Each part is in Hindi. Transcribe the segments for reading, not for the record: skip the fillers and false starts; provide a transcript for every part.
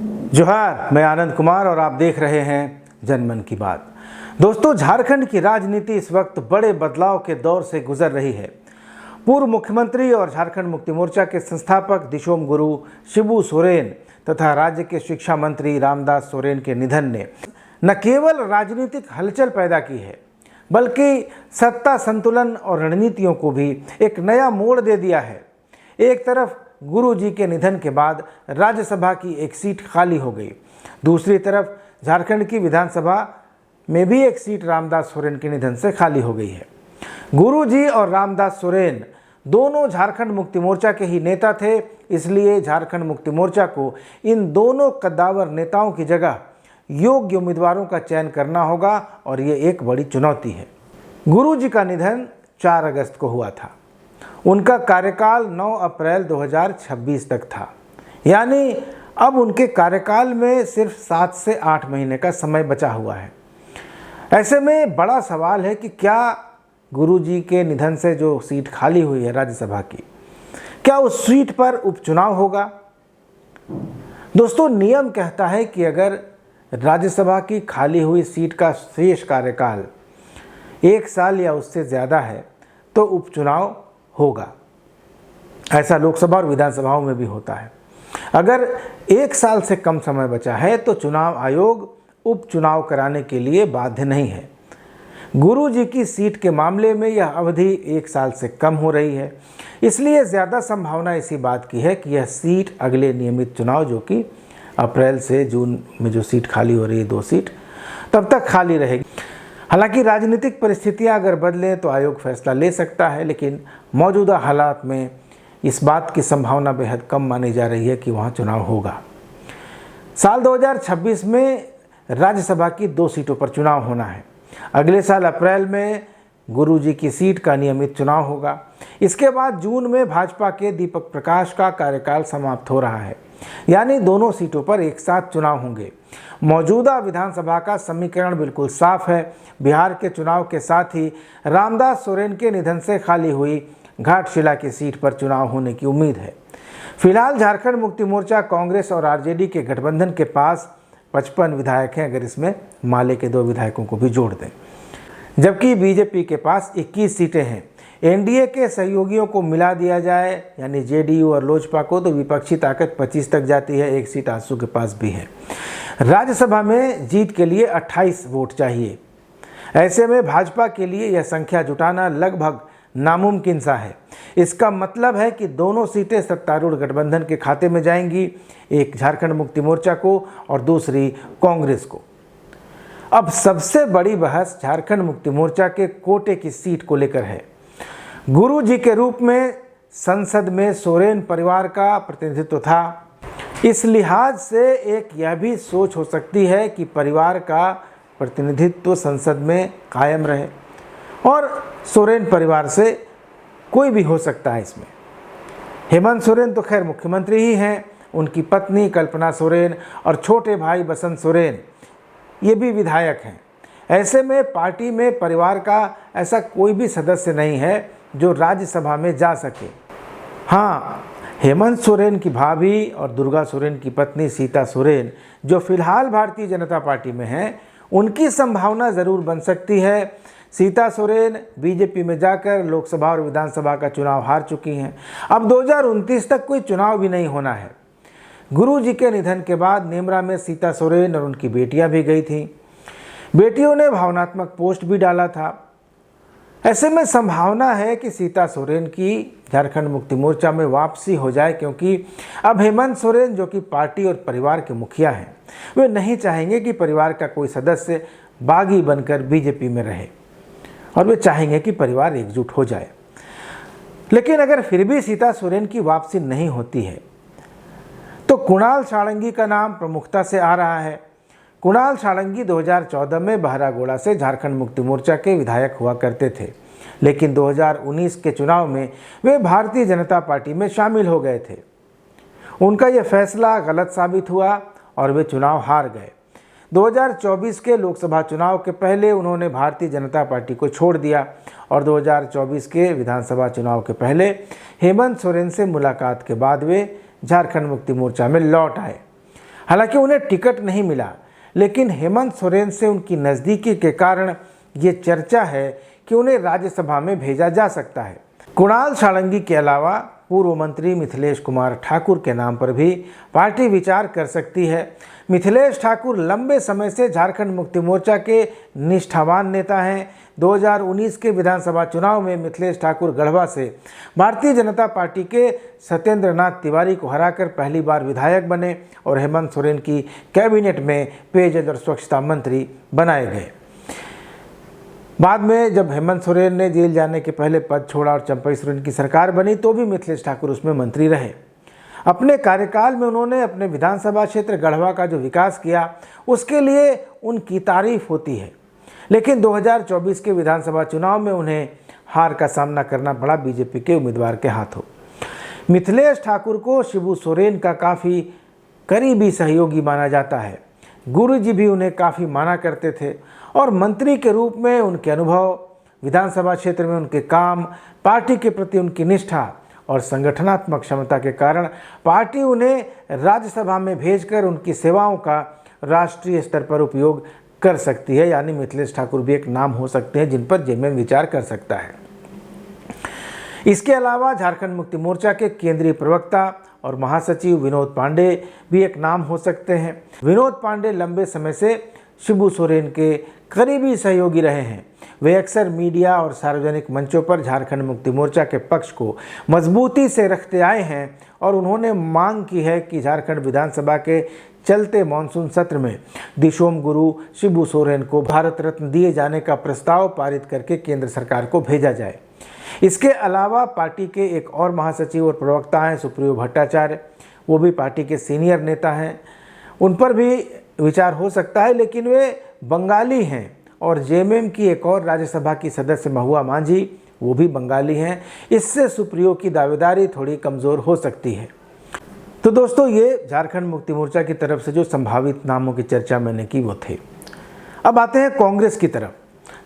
जोहार, मैं आनंद कुमार और आप देख रहे हैं जनमन की बात। दोस्तों, झारखंड की राजनीति इस वक्त बड़े बदलाव के दौर से गुजर रही है। पूर्व मुख्यमंत्री और झारखंड मुक्ति मोर्चा के संस्थापक दिशोम गुरु शिबू सोरेन तथा राज्य के शिक्षा मंत्री रामदास सोरेन के निधन ने न केवल राजनीतिक हलचल पैदा की है, बल्कि सत्ता संतुलन और रणनीतियों को भी एक नया मोड़ दे दिया है। एक तरफ गुरु जी के निधन के बाद राज्यसभा की एक सीट खाली हो गई, दूसरी तरफ झारखंड की विधानसभा में भी एक सीट रामदास सोरेन के निधन से खाली हो गई है। गुरु जी और रामदास सोरेन दोनों झारखंड मुक्ति मोर्चा के ही नेता थे, इसलिए झारखंड मुक्ति मोर्चा को इन दोनों कद्दावर नेताओं की जगह योग्य उम्मीदवारों का चयन करना होगा और ये एक बड़ी चुनौती है। गुरु जी का निधन 4 अगस्त को हुआ था। उनका कार्यकाल 9 अप्रैल 2026 तक था, यानी अब उनके कार्यकाल में सिर्फ 7 से 8 महीने का समय बचा हुआ है। ऐसे में बड़ा सवाल है कि क्या गुरु जी के निधन से जो सीट खाली हुई है राज्यसभा की, क्या उस सीट पर उपचुनाव होगा? दोस्तों, नियम कहता है कि अगर राज्यसभा की खाली हुई सीट का शेष कार्यकाल 1 साल या उससे ज़्यादा है तो उपचुनाव होगा। ऐसा लोकसभा और विधानसभाओं में भी होता है। अगर 1 साल से कम समय बचा है तो चुनाव आयोग उपचुनाव कराने के लिए बाध्य नहीं है। गुरु जी की सीट के मामले में यह अवधि 1 साल से कम हो रही है, इसलिए ज़्यादा संभावना इसी बात की है कि यह सीट अगले नियमित चुनाव, जो कि अप्रैल से जून में जो सीट खाली हो रही है 2 सीट, तब तक खाली रहेगी। हालांकि राजनीतिक परिस्थितियां अगर बदलें तो आयोग फैसला ले सकता है, लेकिन मौजूदा हालात में इस बात की संभावना बेहद कम मानी जा रही है कि वहां चुनाव होगा। साल 2026 में राज्यसभा की 2 सीटों पर चुनाव होना है। अगले साल अप्रैल में गुरु जी की सीट का नियमित चुनाव होगा। इसके बाद जून में भाजपा के दीपक प्रकाश का कार्यकाल समाप्त हो रहा है, यानी दोनों सीटों पर एक साथ चुनाव होंगे। मौजूदा विधानसभा का समीकरण बिल्कुल साफ है। बिहार के चुनाव के साथ ही रामदास सोरेन के निधन से खाली हुई घाटशिला की सीट पर चुनाव होने की उम्मीद है। फिलहाल झारखंड मुक्ति मोर्चा, कांग्रेस और आरजेडी के गठबंधन के पास 55 विधायक हैं, अगर इसमें माले के 2 विधायकों को भी जोड़ दें, जबकि बीजेपी के पास 21 सीटें हैं। एनडीए के सहयोगियों को मिला दिया जाए, यानी जेडीयू और लोजपा को, तो विपक्षी ताकत 25 तक जाती है। 1 सीट आजसू के पास भी है। राज्यसभा में जीत के लिए 28 वोट चाहिए। ऐसे में भाजपा के लिए यह संख्या जुटाना लगभग नामुमकिन सा है। इसका मतलब है कि दोनों सीटें सत्तारूढ़ गठबंधन के खाते में जाएंगी, एक झारखंड मुक्ति मोर्चा को और दूसरी कांग्रेस को। अब सबसे बड़ी बहस झारखंड मुक्ति मोर्चा के कोटे की सीट को लेकर है। गुरु जी के रूप में संसद में सोरेन परिवार का प्रतिनिधित्व था। इस लिहाज से एक यह भी सोच हो सकती है कि परिवार का प्रतिनिधित्व संसद में कायम रहे और सोरेन परिवार से कोई भी हो सकता है इसमें। हेमंत सोरेन तो खैर मुख्यमंत्री ही हैं, उनकी पत्नी कल्पना सोरेन और छोटे भाई बसंत सोरेन ये भी विधायक हैं। ऐसे में पार्टी में परिवार का ऐसा कोई भी सदस्य नहीं है जो राज्यसभा में जा सके। हाँ, हेमंत सोरेन की भाभी और दुर्गा सोरेन की पत्नी सीता सोरेन, जो फिलहाल भारतीय जनता पार्टी में हैं, उनकी संभावना ज़रूर बन सकती है। सीता सोरेन बीजेपी में जाकर लोकसभा और विधानसभा का चुनाव हार चुकी हैं। अब 2029 तक कोई चुनाव भी नहीं होना है। गुरु जी के निधन के बाद नेमरा में सीता सोरेन और उनकी बेटियां भी गई थीं। बेटियों ने भावनात्मक पोस्ट भी डाला था। ऐसे में संभावना है कि सीता सोरेन की झारखंड मुक्ति मोर्चा में वापसी हो जाए, क्योंकि अब हेमंत सोरेन, जो कि पार्टी और परिवार के मुखिया हैं, वे नहीं चाहेंगे कि परिवार का कोई सदस्य बागी बनकर बीजेपी में रहे और वे चाहेंगे कि परिवार एकजुट हो जाए। लेकिन अगर फिर भी सीता सोरेन की वापसी नहीं होती है तो कुणाल सारंगी का नाम प्रमुखता से आ रहा है। कुणाल सारंगी 2014 में बहरागोड़ा से झारखंड मुक्ति मोर्चा के विधायक हुआ करते थे, लेकिन 2019 के चुनाव में वे भारतीय जनता पार्टी में शामिल हो गए थे। उनका यह फैसला गलत साबित हुआ और वे चुनाव हार गए। 2024 के लोकसभा चुनाव के पहले उन्होंने भारतीय जनता पार्टी को छोड़ दिया और 2024 के विधानसभा चुनाव के पहले हेमंत सोरेन से मुलाकात के बाद वे झारखंड मुक्ति मोर्चा में लौट आए। हालांकि उन्हें टिकट नहीं मिला, लेकिन हेमंत सोरेन से उनकी नज़दीकी के कारण ये चर्चा है कि उन्हें राज्यसभा में भेजा जा सकता है। कुणाल सारंगी के अलावा पूर्व मंत्री मिथिलेश कुमार ठाकुर के नाम पर भी पार्टी विचार कर सकती है। मिथिलेश ठाकुर लंबे समय से झारखंड मुक्ति मोर्चा के निष्ठावान नेता हैं। 2019 के विधानसभा चुनाव में मिथिलेश ठाकुर गढ़वा से भारतीय जनता पार्टी के सत्येंद्र नाथ तिवारी को हराकर पहली बार विधायक बने और हेमंत सोरेन की कैबिनेट में पेयजल और स्वच्छता मंत्री बनाए गए। बाद में जब हेमंत सोरेन ने जेल जाने के पहले पद छोड़ा और चंपई सोरेन की सरकार बनी तो भी मिथिलेश ठाकुर उसमें मंत्री रहे। अपने कार्यकाल में उन्होंने अपने विधानसभा क्षेत्र गढ़वा का जो विकास किया उसके लिए उनकी तारीफ होती है, लेकिन 2024 के विधानसभा चुनाव में उन्हें हार का सामना करना पड़ा बीजेपी के उम्मीदवार के हाथों। मिथिलेश ठाकुर को शिबू सोरेन का काफ़ी करीबी सहयोगी माना जाता है। गुरुजी भी उन्हें काफ़ी माना करते थे और मंत्री के रूप में उनके अनुभव, विधानसभा क्षेत्र में उनके काम, पार्टी के प्रति उनकी निष्ठा और संगठनात्मक क्षमता के कारण पार्टी उन्हें राज्यसभा में भेजकर उनकी सेवाओं का राष्ट्रीय स्तर पर उपयोग कर सकती है। यानी मिथिलेश ठाकुर भी एक नाम हो सकते हैं जिन पर जेएमएम विचार कर सकता है। इसके अलावा झारखंड मुक्ति मोर्चा के केंद्रीय प्रवक्ता और महासचिव विनोद पांडे भी एक नाम हो सकते हैं। विनोद पांडे लंबे समय से शिबू सोरेन के करीबी सहयोगी रहे हैं। वे अक्सर मीडिया और सार्वजनिक मंचों पर झारखंड मुक्ति मोर्चा के पक्ष को मजबूती से रखते आए हैं और उन्होंने मांग की है कि झारखंड विधानसभा के चलते मानसून सत्र में दिशोम गुरु शिबू सोरेन को भारत रत्न दिए जाने का प्रस्ताव पारित करके केंद्र सरकार को भेजा जाए। इसके अलावा पार्टी के एक और महासचिव और प्रवक्ता हैं सुप्रियो भट्टाचार्य, वो भी पार्टी के सीनियर नेता हैं। उन पर भी विचार हो सकता है, लेकिन वे बंगाली हैं और जेएमएम की एक और राज्यसभा की सदस्य महुआ मांझी, वो भी बंगाली हैं। इससे सुप्रियो की दावेदारी थोड़ी कमज़ोर हो सकती है। तो दोस्तों, ये झारखंड मुक्ति मोर्चा की तरफ से जो संभावित नामों की चर्चा मैंने की वो थे। अब आते हैं कांग्रेस की तरफ।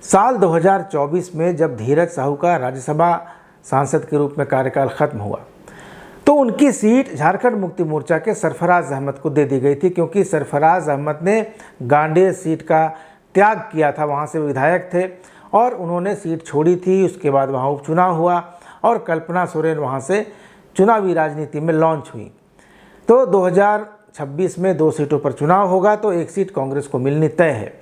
साल 2024 में जब धीरज साहू का राज्यसभा सांसद के रूप में कार्यकाल खत्म हुआ तो उनकी सीट झारखंड मुक्ति मोर्चा के सरफराज अहमद को दे दी गई थी, क्योंकि सरफराज अहमद ने गांडेय सीट का त्याग किया था। वहाँ से विधायक थे और उन्होंने सीट छोड़ी थी। उसके बाद वहाँ उपचुनाव हुआ और कल्पना सोरेन वहाँ से चुनावी राजनीति में लॉन्च हुई। तो 2026 में 2 सीटों पर चुनाव होगा तो एक सीट कांग्रेस को मिलनी तय है।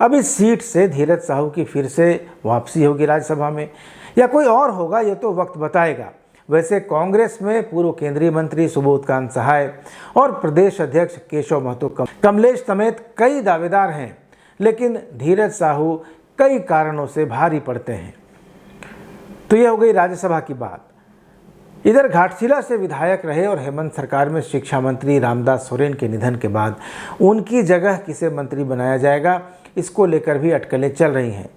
अब इस सीट से धीरज साहू की फिर से वापसी होगी राज्यसभा में या कोई और होगा, ये तो वक्त बताएगा। वैसे कांग्रेस में पूर्व केंद्रीय मंत्री सुबोधकांत सहाय और प्रदेश अध्यक्ष केशव महतो कमलेश समेत कई दावेदार हैं, लेकिन धीरज साहू कई कारणों से भारी पड़ते हैं। तो यह हो गई राज्यसभा की बात। इधर घाटशिला से विधायक रहे और हेमंत सरकार में शिक्षा मंत्री रामदास सोरेन के निधन के बाद उनकी जगह किसे मंत्री बनाया जाएगा, इसको लेकर भी अटकलें चल रही हैं।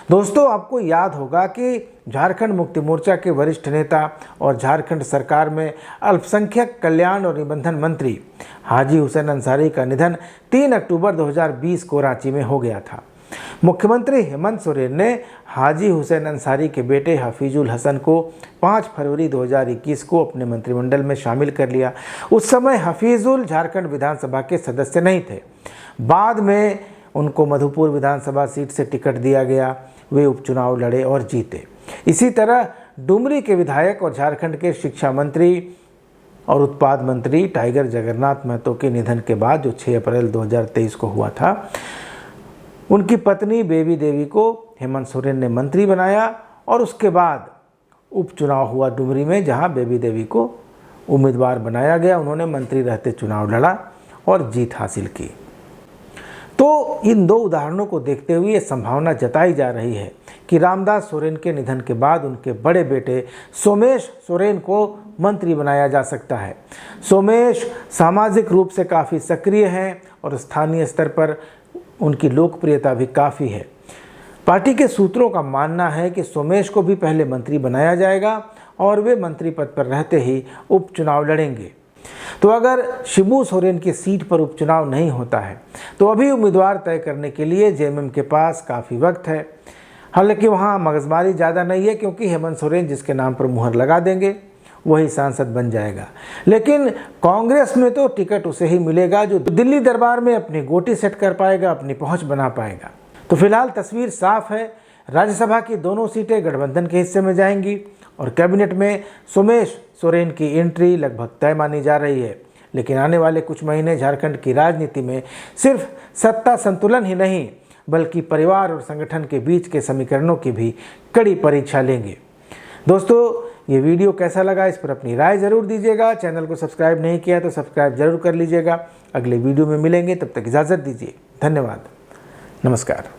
दोस्तों, आपको याद होगा कि झारखंड मुक्ति मोर्चा के वरिष्ठ नेता और झारखंड सरकार में अल्पसंख्यक कल्याण और निबंधन मंत्री हाजी हुसैन अंसारी का निधन 3 अक्टूबर 2020 को रांची में हो गया था। मुख्यमंत्री हेमंत सोरेन ने हाजी हुसैन अंसारी के बेटे हफीजुल हसन को 5 फरवरी 2021 को अपने मंत्रिमंडल में शामिल कर लिया। उस समय हफीजुल झारखंड विधानसभा के सदस्य नहीं थे। बाद में उनको मधुपुर विधानसभा सीट से टिकट दिया गया। वे उपचुनाव लड़े और जीते। इसी तरह डुमरी के विधायक और झारखंड के शिक्षा मंत्री और उत्पाद मंत्री टाइगर जगन्नाथ महतो के निधन के बाद जो 6 अप्रैल 2023 को हुआ था, उनकी पत्नी बेबी देवी को हेमंत सोरेन ने मंत्री बनाया और उसके बाद उपचुनाव हुआ डुमरी में, जहां बेबी देवी को उम्मीदवार बनाया गया। उन्होंने मंत्री रहते चुनाव लड़ा और जीत हासिल की। तो इन 2 उदाहरणों को देखते हुए ये संभावना जताई जा रही है कि रामदास सोरेन के निधन के बाद उनके बड़े बेटे सोमेश सोरेन को मंत्री बनाया जा सकता है। सोमेश सामाजिक रूप से काफ़ी सक्रिय हैं और स्थानीय स्तर पर उनकी लोकप्रियता भी काफ़ी है। पार्टी के सूत्रों का मानना है कि सोमेश को भी पहले मंत्री बनाया जाएगा और वे मंत्री पद पर रहते ही उपचुनाव लड़ेंगे। तो अगर शिबू सोरेन की सीट पर उपचुनाव नहीं होता है तो अभी उम्मीदवार तय करने के लिए जेएमएम के पास काफ़ी वक्त है। हालांकि वहाँ मगजमारी ज़्यादा नहीं है, क्योंकि हेमंत सोरेन जिसके नाम पर मुहर लगा देंगे वही सांसद बन जाएगा। लेकिन कांग्रेस में तो टिकट उसे ही मिलेगा जो दिल्ली दरबार में अपनी गोटी सेट कर पाएगा, अपनी पहुंच बना पाएगा। तो फिलहाल तस्वीर साफ है, राज्यसभा की दोनों सीटें गठबंधन के हिस्से में जाएंगी और कैबिनेट में सोमेश सोरेन की एंट्री लगभग तय मानी जा रही है। लेकिन आने वाले कुछ महीने झारखंड की राजनीति में सिर्फ सत्ता संतुलन ही नहीं बल्कि परिवार और संगठन के बीच के समीकरणों की भी कड़ी परीक्षा लेंगे। दोस्तों, ये वीडियो कैसा लगा इस पर अपनी राय जरूर दीजिएगा। चैनल को सब्सक्राइब नहीं किया तो सब्सक्राइब जरूर कर लीजिएगा। अगले वीडियो में मिलेंगे, तब तक इजाज़त दीजिए। धन्यवाद, नमस्कार।